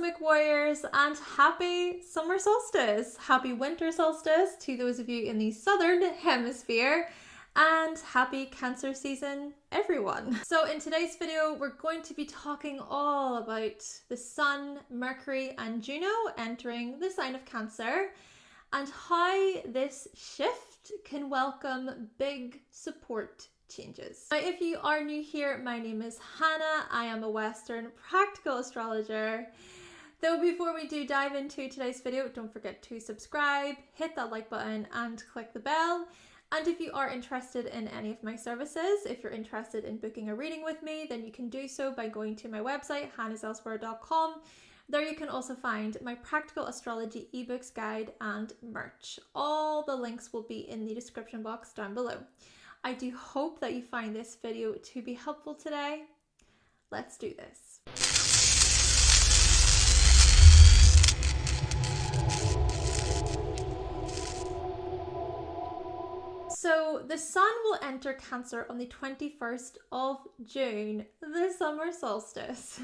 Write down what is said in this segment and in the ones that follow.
Cosmic Warriors, and happy summer solstice! Happy winter solstice to those of you in the southern hemisphere, and happy Cancer season, everyone! So in today's video, we're going to be talking all about the Sun, Mercury, and Juno entering the sign of Cancer, and how this shift can welcome big support changes. Now, if you are new here, my name is Hannah. I am a Western practical astrologer. Though before we do dive into today's video, don't forget to subscribe, hit that like button and click the bell. And if you are interested in any of my services, if you're interested in booking a reading with me, then you can do so by going to my website, hannahselsewhere.com. There you can also find my Practical Astrology eBooks guide and merch. All the links will be in the description box down below. I do hope that you find this video to be helpful today. Let's do this. So the Sun will enter Cancer on the 21st of June, the summer solstice.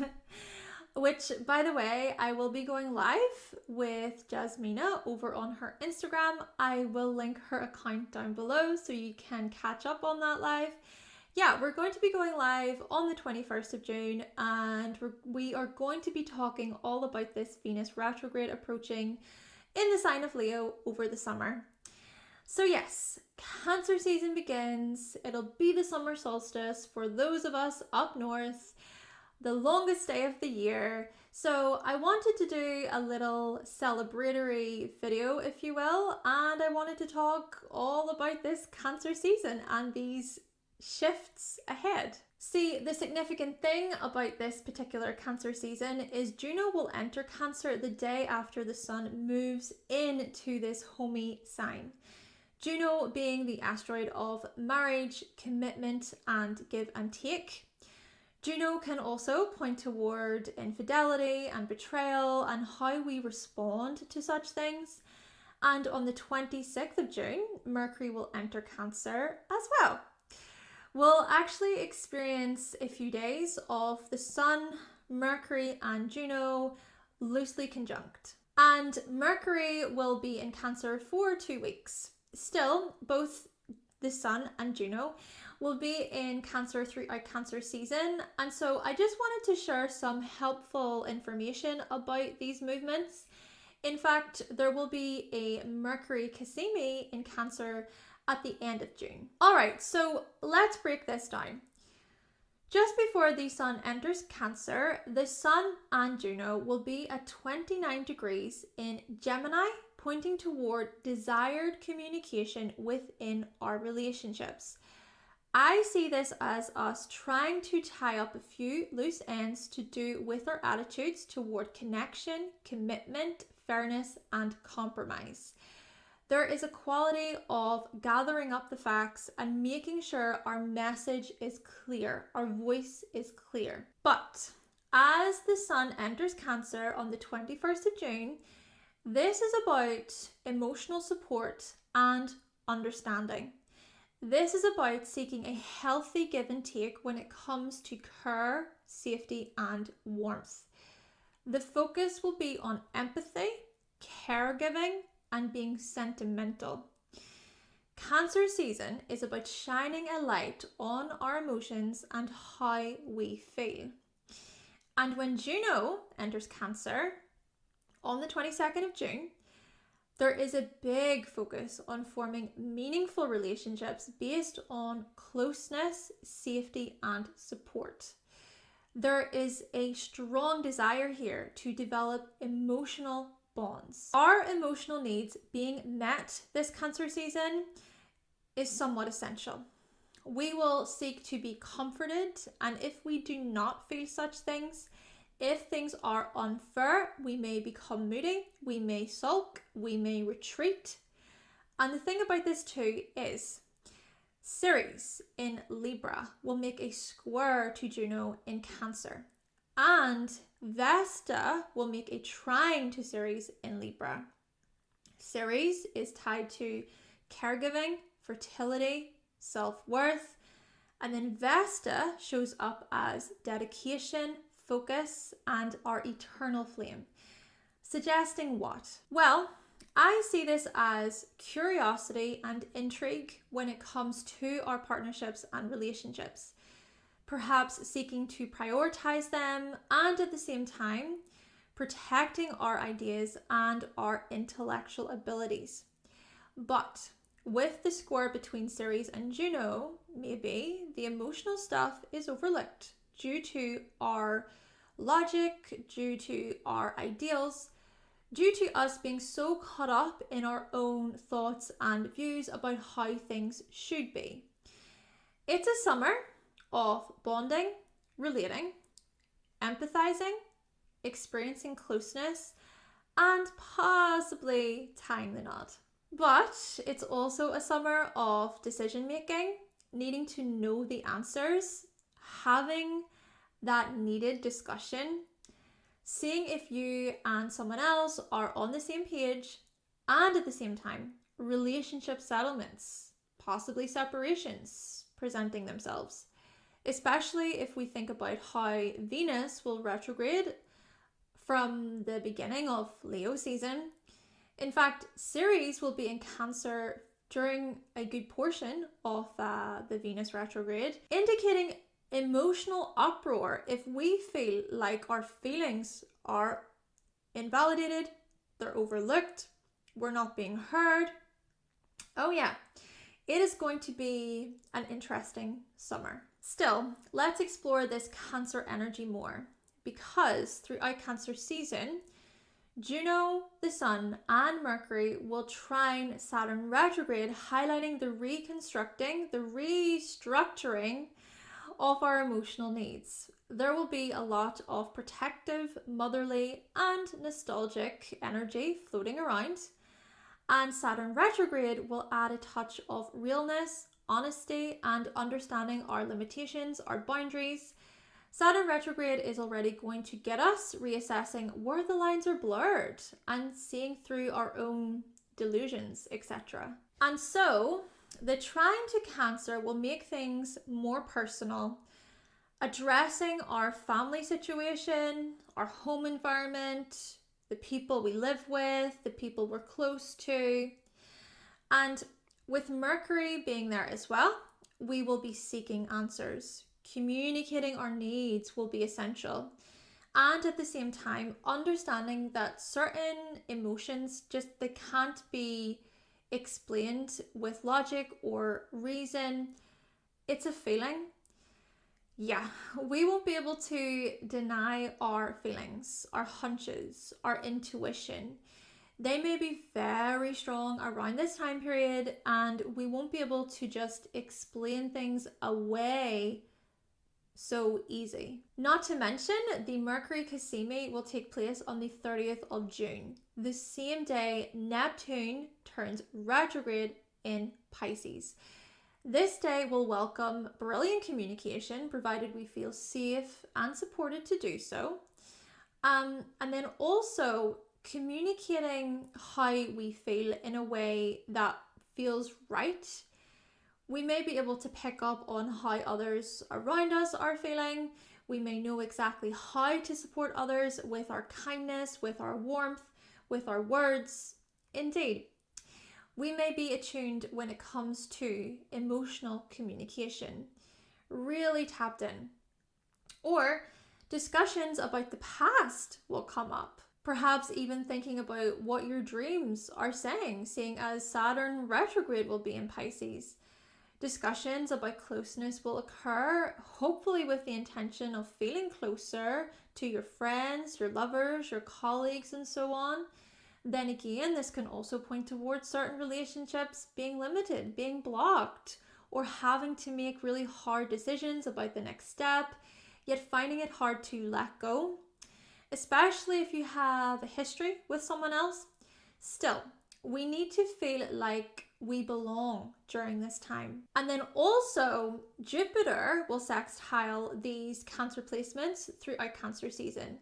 Which, by the way, I will be going live with Jasmina over on her Instagram. I will link her account down below so you can catch up on that live. Yeah, we're going to be going live on the 21st of June, and we are going to be talking all about this Venus retrograde approaching in the sign of Leo over the summer. So yes, Cancer season begins. It'll be the summer solstice for those of us up north, the longest day of the year. So I wanted to do a little celebratory video, if you will, and I wanted to talk all about this Cancer season and these shifts ahead. See, the significant thing about this particular Cancer season is Juno will enter Cancer the day after the Sun moves into this homey sign. Juno being the asteroid of marriage, commitment, and give and take. Juno can also point toward infidelity and betrayal and how we respond to such things. And on the 26th of June, Mercury will enter Cancer as well. We'll actually experience a few days of the Sun, Mercury, and Juno loosely conjunct. And Mercury will be in Cancer for 2 weeks. Still, both the Sun and Juno will be in Cancer throughout Cancer season, and so I just wanted to share some helpful information about these movements. In fact, there will be a Mercury Cazimi in Cancer at the end of June. Alright, so let's break this down. Just before the Sun enters Cancer, the Sun and Juno will be at 29 degrees in Gemini, pointing toward desired communication within our relationships. I see this as us trying to tie up a few loose ends to do with our attitudes toward connection, commitment, fairness, and compromise. There is a quality of gathering up the facts and making sure our message is clear, our voice is clear. But as the Sun enters Cancer on the 21st of June, this is about emotional support and understanding. This is about seeking a healthy give and take when it comes to care, safety, and warmth. The focus will be on empathy, caregiving, and being sentimental. Cancer season is about shining a light on our emotions and how we feel. And when Juno enters Cancer on the 22nd of June, there is a big focus on forming meaningful relationships based on closeness, safety, and support. There is a strong desire here to develop emotional bonds. Our emotional needs being met this Cancer season is somewhat essential. We will seek to be comforted, and if we do not feel such things, if things are unfair, we may become moody, we may sulk, we may retreat. And the thing about this too is Ceres in Libra will make a square to Juno in Cancer, and Vesta will make a trine to Ceres in Libra. Ceres is tied to caregiving, fertility, self-worth, and then Vesta shows up as dedication, focus, and our eternal flame. Suggesting what? Well, I see this as curiosity and intrigue when it comes to our partnerships and relationships. Perhaps seeking to prioritize them and at the same time protecting our ideas and our intellectual abilities. But with the square between Ceres and Juno, maybe the emotional stuff is overlooked due to our logic, due to our ideals, due to us being so caught up in our own thoughts and views about how things should be. It's a summer of bonding, relating, empathizing, experiencing closeness, and possibly tying the knot. But it's also a summer of decision making, needing to know the answers, having that needed discussion, seeing if you and someone else are on the same page, and at the same time, relationship settlements, possibly separations presenting themselves, especially if we think about how Venus will retrograde from the beginning of Leo season. In fact, Ceres will be in Cancer during a good portion of the Venus retrograde, indicating emotional uproar if we feel like our feelings are invalidated, they're overlooked, we're not being heard. Oh yeah, it is going to be an interesting summer. Still, let's explore this Cancer energy more, because throughout Cancer season, Juno, the Sun, and Mercury will trine Saturn retrograde, highlighting the reconstructing, the restructuring of our emotional needs. There will be a lot of protective, motherly, and nostalgic energy floating around, and Saturn retrograde will add a touch of realness, honesty, and understanding our limitations, our boundaries. Saturn retrograde is already going to get us reassessing where the lines are blurred and seeing through our own delusions, etc. And so, the trine to Cancer will make things more personal, addressing our family situation, our home environment, the people we live with, the people we're close to. And with Mercury being there as well, we will be seeking answers. Communicating our needs will be essential. And at the same time, understanding that certain emotions they can't be explained with logic or reason. It's a feeling. Yeah, we won't be able to deny our feelings, our hunches, our intuition. They may be very strong around this time period, and we won't be able to just explain things away so easy. Not to mention, the Mercury Cazimi will take place on the 30th of June, the same day Neptune turns retrograde in Pisces. This day will welcome brilliant communication, provided we feel safe and supported to do so. And then also communicating how we feel in a way that feels right. We may be able to pick up on how others around us are feeling. We may know exactly how to support others with our kindness, with our warmth, with our words. Indeed, we may be attuned when it comes to emotional communication, really tapped in. Or discussions about the past will come up. Perhaps even thinking about what your dreams are saying, seeing as Saturn retrograde will be in Pisces. Discussions about closeness will occur, hopefully with the intention of feeling closer to your friends, your lovers, your colleagues, and so on. Then again, this can also point towards certain relationships being limited, being blocked, or having to make really hard decisions about the next step, yet finding it hard to let go, especially if you have a history with someone else. Still, we need to feel like we belong during this time. And then also, Jupiter will sextile these Cancer placements throughout Cancer season.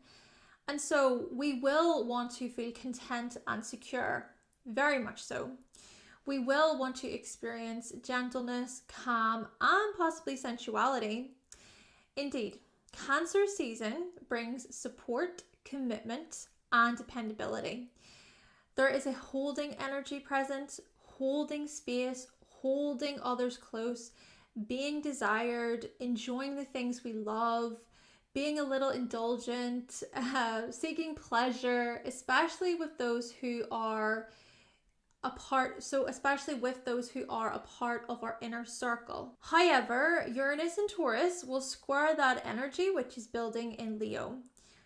And so we will want to feel content and secure, very much so. We will want to experience gentleness, calm, and possibly sensuality. Indeed, Cancer season brings support, commitment, and dependability. There is a holding energy present, holding space, holding others close, being desired, enjoying the things we love, being a little indulgent, seeking pleasure, especially with those who are especially with those who are a part of our inner circle. However, Uranus and Taurus will square that energy, which is building in Leo.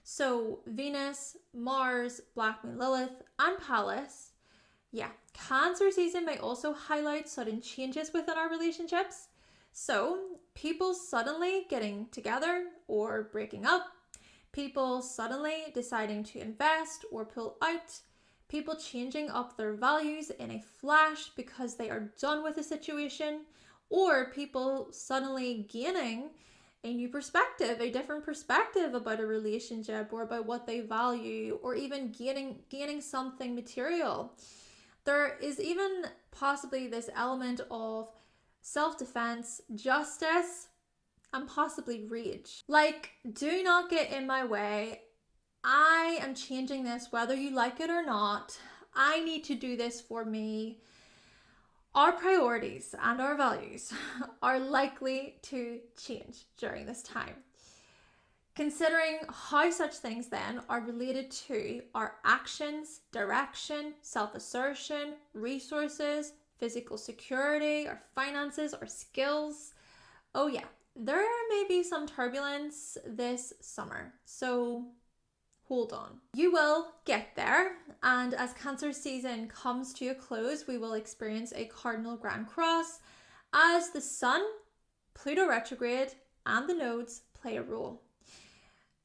So Venus, Mars, Black Moon Lilith, and Pallas. Yeah, Cancer season may also highlight sudden changes within our relationships. So people suddenly getting together or breaking up, people suddenly deciding to invest or pull out, people changing up their values in a flash because they are done with a situation, or people suddenly gaining a new perspective, a different perspective about a relationship or about what they value, or even gaining something material. There is even possibly this element of self-defense, justice, and possibly rage. Like, do not get in my way. I am changing this whether you like it or not. I need to do this for me. Our priorities and our values are likely to change during this time. Considering how such things then are related to our actions, direction, self-assertion, resources, physical security, our finances, our skills. Oh yeah, there may be some turbulence this summer. So hold on. You will get there, and as Cancer season comes to a close, we will experience a Cardinal Grand Cross as the Sun, Pluto retrograde, and the nodes play a role.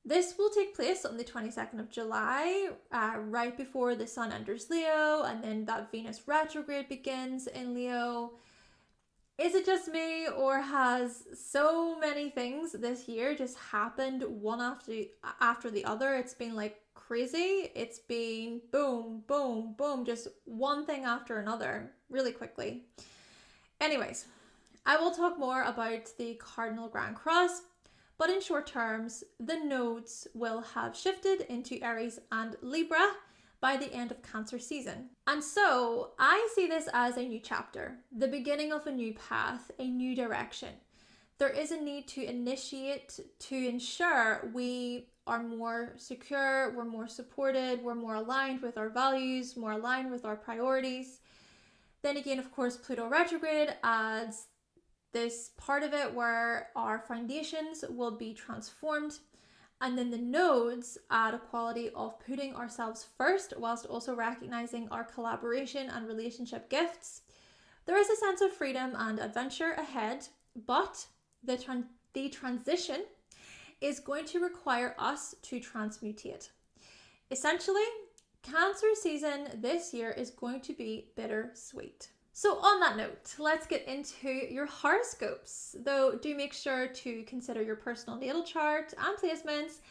This will take place on the 22nd of July, right before the Sun enters Leo, and then that Venus retrograde begins in Leo. Is it just me, or has so many things this year just happened one after the other? It's been like crazy. It's been boom, boom, boom, just one thing after another really quickly. Anyways, I will talk more about the Cardinal Grand Cross, but in short terms, the nodes will have shifted into Aries and Libra by the end of Cancer season. And so I see this as a new chapter, the beginning of a new path, a new direction. There is a need to initiate to ensure we are more secure, we're more supported, we're more aligned with our values, more aligned with our priorities. Then again, of course, Pluto retrograde adds this part of it where our foundations will be transformed. And then the nodes add a quality of putting ourselves first whilst also recognizing our collaboration and relationship gifts. There is a sense of freedom and adventure ahead, but the transition is going to require us to transmutate. Essentially, Cancer season this year is going to be bittersweet. So on that note, let's get into your horoscopes. Though do make sure to consider your personal natal chart and placements.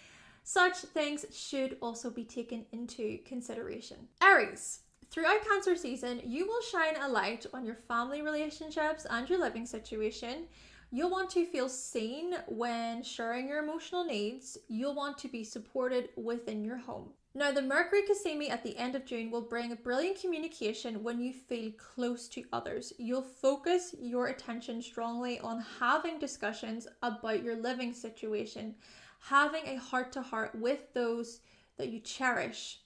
Such things should also be taken into consideration. Aries, throughout Cancer season, you will shine a light on your family relationships and your living situation. You'll want to feel seen when sharing your emotional needs. You'll want to be supported within your home. Now, the Mercury Cazimi at the end of June will bring brilliant communication when you feel close to others. You'll focus your attention strongly on having discussions about your living situation, having a heart-to-heart with those that you cherish.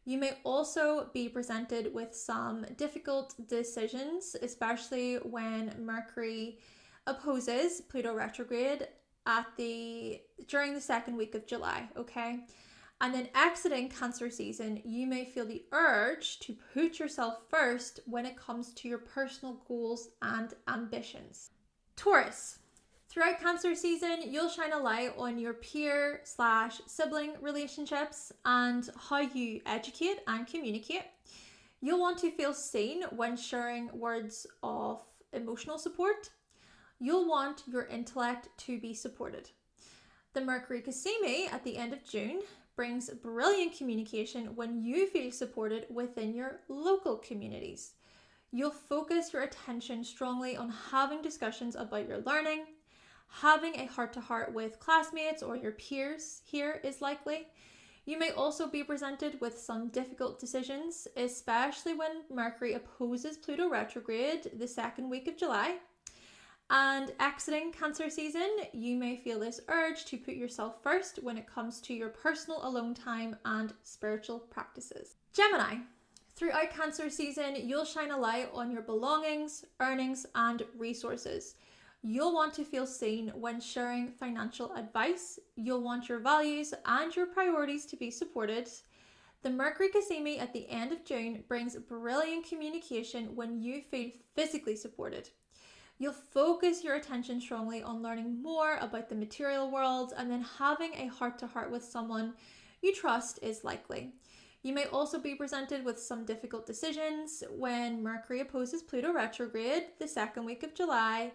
You may also be presented with some difficult decisions, especially when Mercury opposes Pluto retrograde during the second week of July, okay? And then exiting Cancer season, you may feel the urge to put yourself first when it comes to your personal goals and ambitions. Taurus, throughout Cancer season, you'll shine a light on your peer/sibling relationships and how you educate and communicate. You'll want to feel seen when sharing words of emotional support. You'll want your intellect to be supported. The Mercury Cazimi at the end of June brings brilliant communication when you feel supported within your local communities. You'll focus your attention strongly on having discussions about your learning, Having a heart-to-heart with classmates or your peers here is likely. You may also be presented with some difficult decisions, especially when Mercury opposes Pluto retrograde the second week of July. And exiting Cancer season, you may feel this urge to put yourself first when it comes to your personal alone time and spiritual practices. Gemini. Throughout Cancer season, you'll shine a light on your belongings, earnings, and resources. You'll want to feel seen when sharing financial advice. You'll want your values and your priorities to be supported. The Mercury Cazimi at the end of June brings brilliant communication when you feel physically supported. You'll focus your attention strongly on learning more about the material world, and then having a heart-to-heart with someone you trust is likely. You may also be presented with some difficult decisions when Mercury opposes Pluto retrograde the second week of July.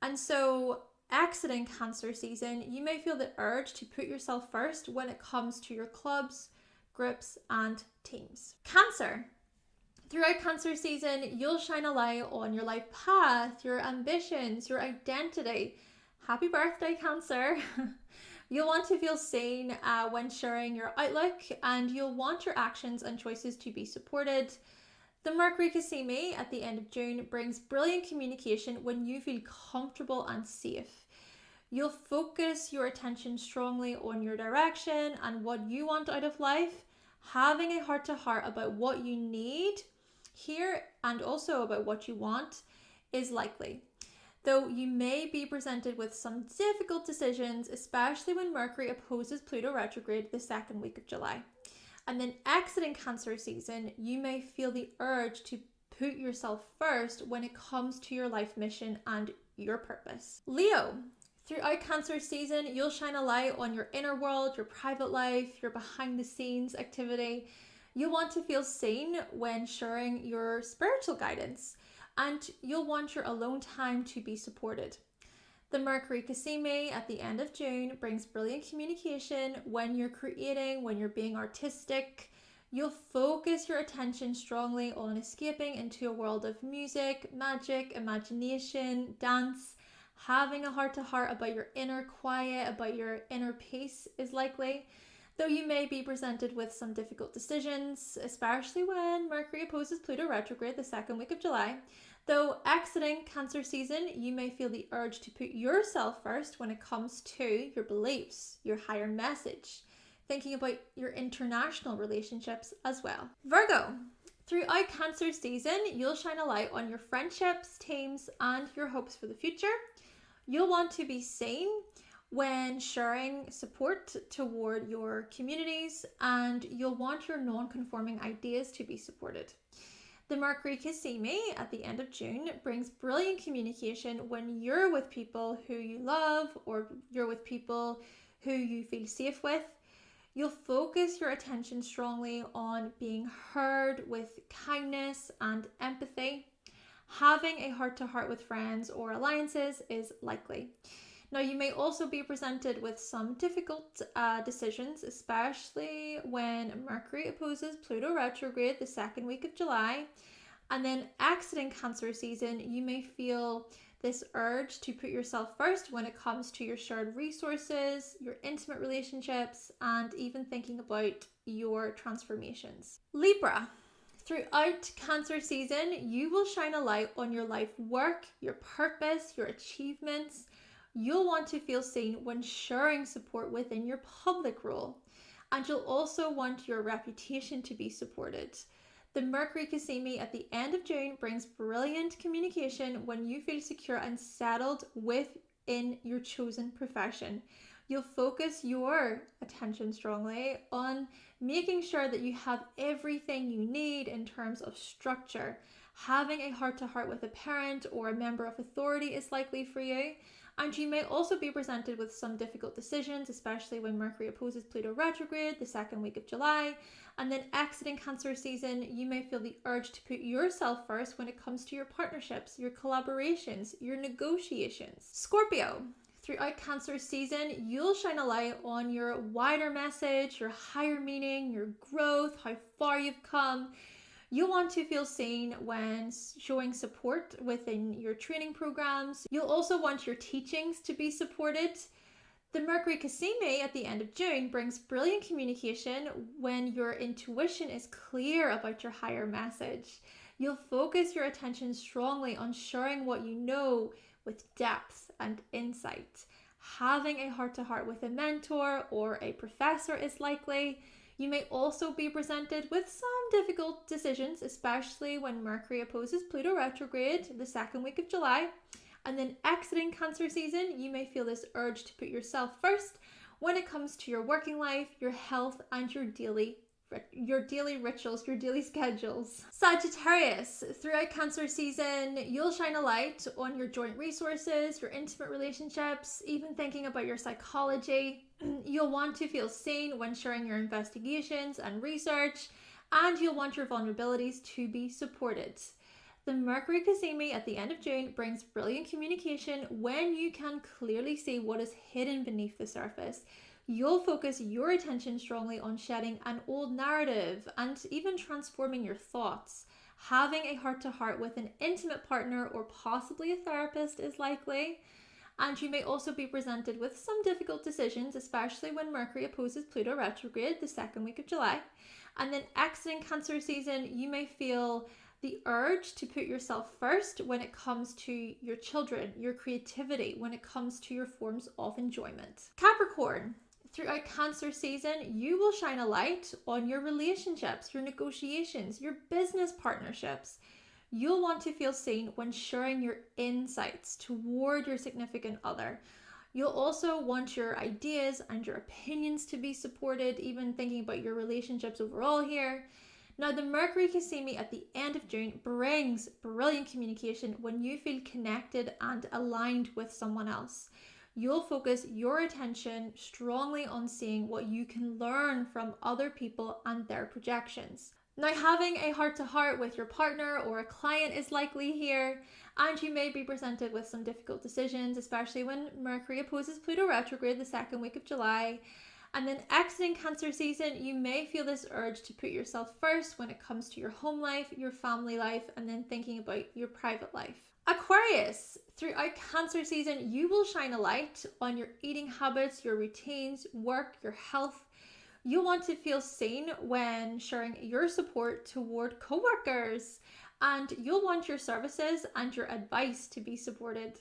And so, exiting Cancer season, you may feel the urge to put yourself first when it comes to your clubs, groups, and teams. Cancer. Throughout Cancer season, you'll shine a light on your life path, your ambitions, your identity. Happy birthday, Cancer! You'll want to feel seen when sharing your outlook, and you'll want your actions and choices to be supported. The Mercury Cazimi at the end of June brings brilliant communication when you feel comfortable and safe. You'll focus your attention strongly on your direction and what you want out of life. Having a heart-to-heart about what you need here and also about what you want is likely. Though you may be presented with some difficult decisions, especially when Mercury opposes Pluto retrograde the second week of July. And then exiting Cancer season, you may feel the urge to put yourself first when it comes to your life mission and your purpose. Leo. Throughout Cancer season, you'll shine a light on your inner world, your private life, your behind the scenes activity. You'll want to feel seen when sharing your spiritual guidance, and you'll want your alone time to be supported. The Mercury Cazimi at the end of June brings brilliant communication when you're creating, when you're being artistic. You'll focus your attention strongly on escaping into a world of music, magic, imagination, dance. Having a heart-to-heart about your inner quiet, about your inner peace is likely. Though you may be presented with some difficult decisions, especially when Mercury opposes Pluto retrograde the second week of July. Though exiting Cancer season, you may feel the urge to put yourself first when it comes to your beliefs, your higher message, thinking about your international relationships as well. Virgo. Throughout Cancer season, you'll shine a light on your friendships, teams, and your hopes for the future. You'll want to be seen when sharing support toward your communities, and you'll want your non-conforming ideas to be supported. The Mercury Cazimi at the end of June brings brilliant communication when you're with people who you love or you're with people who you feel safe with. You'll focus your attention strongly on being heard with kindness and empathy. Having a heart-to-heart with friends or alliances is likely. Now, you may also be presented with some difficult decisions, especially when Mercury opposes Pluto retrograde the second week of July. And then exiting Cancer season, you may feel this urge to put yourself first when it comes to your shared resources, your intimate relationships, and even thinking about your transformations. Libra. Throughout Cancer season, you will shine a light on your life work, your purpose, your achievements. You'll want to feel seen when sharing support within your public role, and you'll also want your reputation to be supported. The Mercury Cazimi at the end of June brings brilliant communication when you feel secure and settled within your chosen profession. You'll focus your attention strongly on making sure that you have everything you need in terms of structure. Having a heart-to-heart with a parent or a member of authority is likely for you. And you may also be presented with some difficult decisions, especially when Mercury opposes Pluto retrograde the second week of July. And then exiting Cancer season, you may feel the urge to put yourself first when it comes to your partnerships, your collaborations, your negotiations. Scorpio. Throughout Cancer season, you'll shine a light on your wider message, your higher meaning, your growth, how far you've come. You'll want to feel seen when showing support within your training programs. You'll also want your teachings to be supported. The Mercury Cazimi at the end of June brings brilliant communication when your intuition is clear about your higher message. You'll focus your attention strongly on sharing what you know with depth and insight. Having a heart-to-heart with a mentor or a professor is likely. You may also be presented with some difficult decisions, especially when Mercury opposes Pluto retrograde the second week of July. And then exiting Cancer season, you may feel this urge to put yourself first when it comes to your working life, your health, and your daily rituals, your daily schedules. Sagittarius, throughout Cancer season, you'll shine a light on your joint resources, your intimate relationships, even thinking about your psychology. You'll want to feel seen when sharing your investigations and research, and you'll want your vulnerabilities to be supported. The Mercury Cazimi at the end of June brings brilliant communication when you can clearly see what is hidden beneath the surface. You'll focus your attention strongly on shedding an old narrative and even transforming your thoughts. Having a heart-to-heart with an intimate partner or possibly a therapist is likely. And you may also be presented with some difficult decisions, especially when Mercury opposes Pluto retrograde the second week of July. And then exiting Cancer season, you may feel the urge to put yourself first when it comes to your children, your creativity, when it comes to your forms of enjoyment. Capricorn, throughout Cancer season, you will shine a light on your relationships, your negotiations, your business partnerships. You'll want to feel seen when sharing your insights toward your significant other. You'll also want your ideas and your opinions to be supported, even thinking about your relationships overall here. Now, the Mercury Cazimi at the end of June brings brilliant communication when you feel connected and aligned with someone else. You'll focus your attention strongly on seeing what you can learn from other people and their projections. Now, having a heart-to-heart with your partner or a client is likely here, and you may be presented with some difficult decisions, especially when Mercury opposes Pluto retrograde the second week of July. And then exiting Cancer season, you may feel this urge to put yourself first when it comes to your home life, your family life, and then thinking about your private life. Aquarius, throughout Cancer season, you will shine a light on your eating habits, your routines, work, your health. You'll want to feel seen when sharing your support toward coworkers, and you'll want your services and your advice to be supported.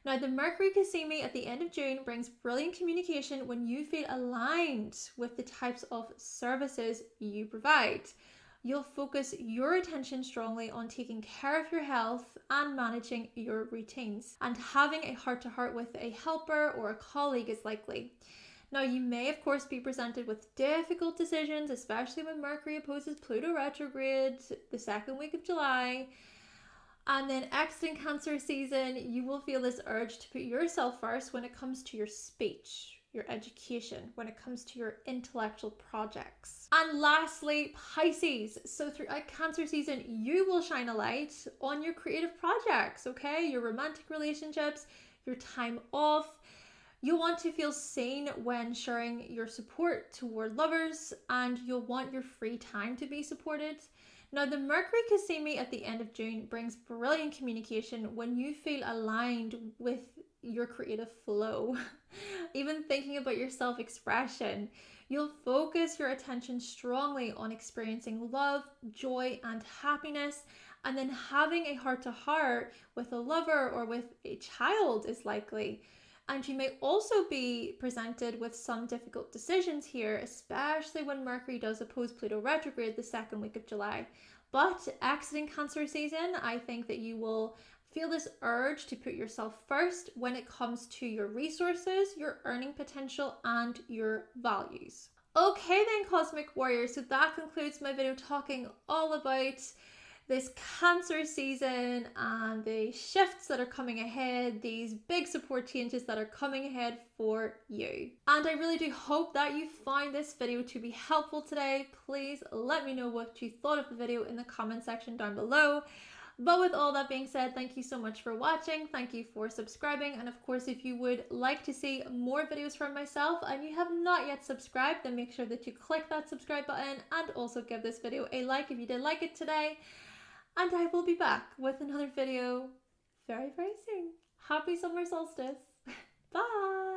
Now, the Mercury Cazimi at the end of June brings brilliant communication when you feel aligned with the types of services you provide. You'll focus your attention strongly on taking care of your health and managing your routines. And having a heart-to-heart with a helper or a colleague is likely. Now, you may, of course, be presented with difficult decisions, especially when Mercury opposes Pluto retrograde the second week of July. And then exiting Cancer season, you will feel this urge to put yourself first when it comes to your speech, your education, when it comes to your intellectual projects. And lastly, Pisces. So throughout Cancer season, you will shine a light on your creative projects, okay? Your romantic relationships, your time off. You'll want to feel seen when sharing your support toward lovers, and you'll want your free time to be supported. Now, the Mercury Cazimi at the end of June brings brilliant communication when you feel aligned with your creative flow. Even thinking about your self-expression, you'll focus your attention strongly on experiencing love, joy, and happiness, and then having a heart-to-heart with a lover or with a child is likely. And you may also be presented with some difficult decisions here, especially when Mercury does oppose Pluto retrograde the second week of July. But exiting Cancer season, I think that you will feel this urge to put yourself first when it comes to your resources, your earning potential, and your values. Okay then, Cosmic Warriors, so that concludes my video talking all about this Cancer season and the shifts that are coming ahead, these big support changes that are coming ahead for you. And I really do hope that you find this video to be helpful today. Please let me know what you thought of the video in the comment section down below. But with all that being said, thank you so much for watching. Thank you for subscribing. And of course, if you would like to see more videos from myself and you have not yet subscribed, then make sure that you click that subscribe button and also give this video a like if you did like it today. And I will be back with another video very, very soon. Happy summer solstice. Bye.